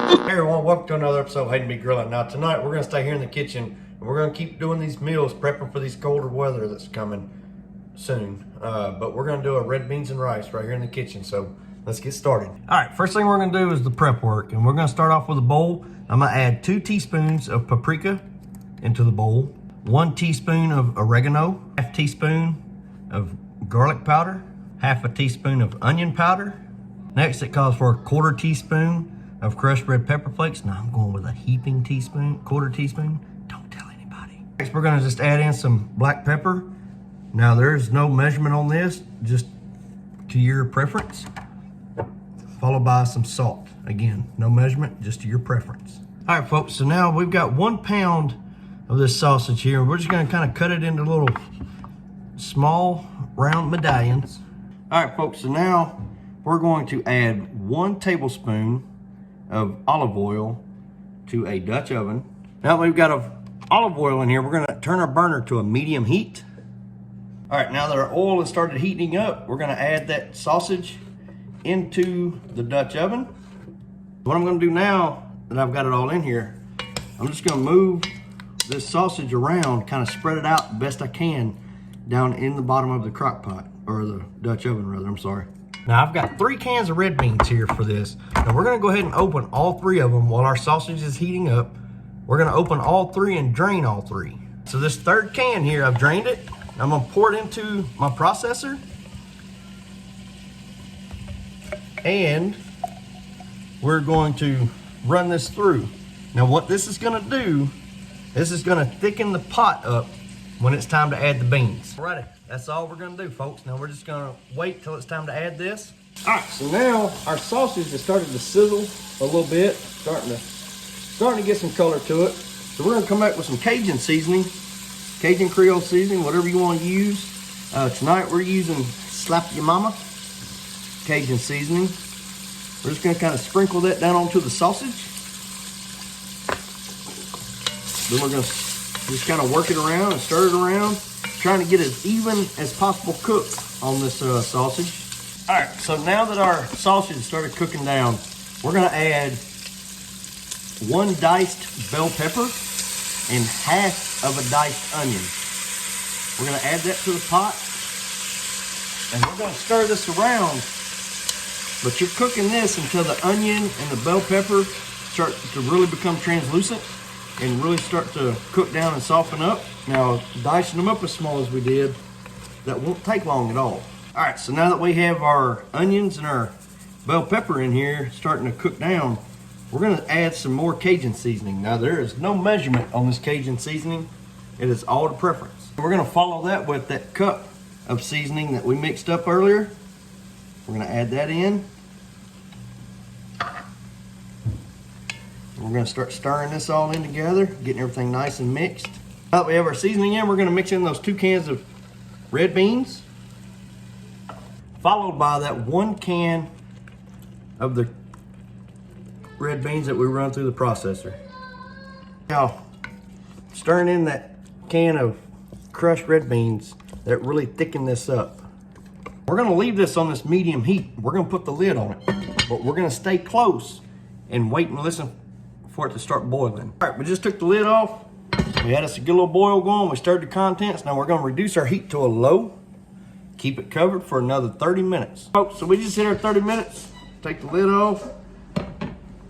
Hey everyone, welcome to another episode of Hayden Be Grilling. Now tonight we're going to stay here in the kitchen and we're going to keep doing these meals, prepping for these colder weather that's coming soon. But we're going to do a red beans and rice right here in the kitchen, so let's get started. Alright, first thing we're going to do is the prep work, and we're going to start off with a bowl. I'm going to add 2 teaspoons of paprika into the bowl, 1 teaspoon of oregano, half teaspoon of garlic powder, half a teaspoon of onion powder. Next it calls for a 1/4 teaspoon of crushed red pepper flakes. Now I'm going with a heaping teaspoon, 1/4 teaspoon. Don't tell anybody. Next we're gonna just add in some black pepper. Now there's no measurement on this, just to your preference. Followed by some salt. Again, no measurement, just to your preference. All right folks, so now we've got 1 pound of this sausage here. We're just gonna kind of cut it into little small round medallions. All right folks, so now we're going to add 1 tablespoon of olive oil to a Dutch oven. Now that we've got olive oil in here, we're gonna turn our burner to a medium heat. All right, now that our oil has started heating up, we're gonna add that sausage into the Dutch oven. What I'm gonna do now that I've got it all in here, I'm just gonna move this sausage around, kind of spread it out the best I can down in the bottom of the crock pot, or the Dutch oven rather, I'm sorry. Now I've got 3 cans of red beans here for this. Now we're gonna go ahead and open all 3 of them while our sausage is heating up. We're gonna open all 3 and drain all 3. So this 3rd can here, I've drained it. I'm gonna pour it into my processor. And we're going to run this through. Now what this is gonna do, this is gonna thicken the pot up when it's time to add the beans. Alrighty, that's all we're gonna do, folks. Now we're just gonna wait till it's time to add this. All right, so now our sausage has started to sizzle a little bit, starting to get some color to it. So we're gonna come back with some Cajun seasoning, Cajun Creole seasoning, whatever you wanna use. Tonight we're using Slap Your Mama Cajun seasoning. We're just gonna kind of sprinkle that down onto the sausage. Then we're gonna just kind of work it around and stir it around, trying to get as even as possible cooked on this sausage. All right, so now that our sausage started cooking down, we're gonna add 1 diced bell pepper and half of a diced onion. We're gonna add that to the pot, and we're gonna stir this around, but you're cooking this until the onion and the bell pepper start to really become translucent and really start to cook down and soften up. Now, dicing them up as small as we did, that won't take long at all. All right, so now that we have our onions and our bell pepper in here starting to cook down, we're gonna add some more Cajun seasoning. Now, there is no measurement on this Cajun seasoning. It is all to preference. We're gonna follow that with that cup of seasoning that we mixed up earlier. We're gonna add that in. We're gonna start stirring this all in together, getting everything nice and mixed. Now that we have our seasoning in, we're gonna mix in those 2 cans of red beans, followed by that 1 can of the red beans that we run through the processor. Now, stirring in that can of crushed red beans that really thicken this up. We're gonna leave this on this medium heat. We're gonna put the lid on it, but we're gonna stay close and wait and listen for it to start boiling. All right, we just took the lid off. We had us a good little boil going. We stirred the contents. Now we're gonna reduce our heat to a low. Keep it covered for another 30 minutes. Oh, so we just hit our 30 minutes. Take the lid off.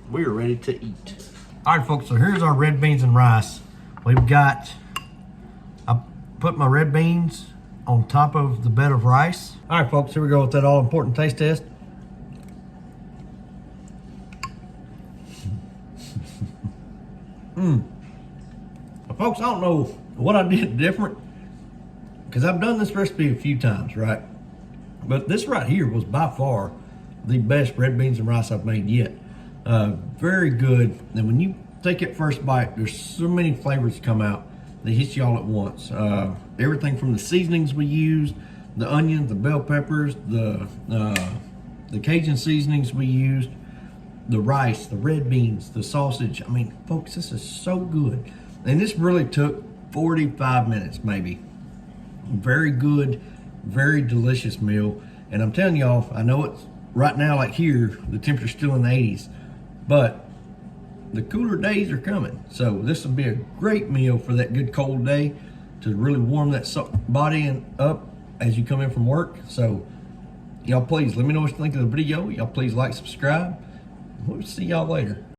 We are ready to eat. All right, folks, so here's our red beans and rice. We've got, I put my red beans on top of the bed of rice. All right, folks, here we go with that all important taste test. Folks, I don't know what I did different, because I've done this recipe a few times, right? But this right here was by far the best red beans and rice I've made yet. Very good. And when you take it first bite, there's so many flavors come out that hit you all at once. Everything from the seasonings we used, the onions, the bell peppers, the Cajun seasonings we used, the rice, the red beans, the sausage. I mean, folks, this is so good. And this really took 45 minutes, maybe. Very good, very delicious meal. And I'm telling y'all, I know it's right now, like here, the temperature's still in the 80s, but the cooler days are coming. So this will be a great meal for that good cold day to really warm that body up as you come in from work. So y'all please let me know what you think of the video. Y'all please like, subscribe. We'll see y'all later.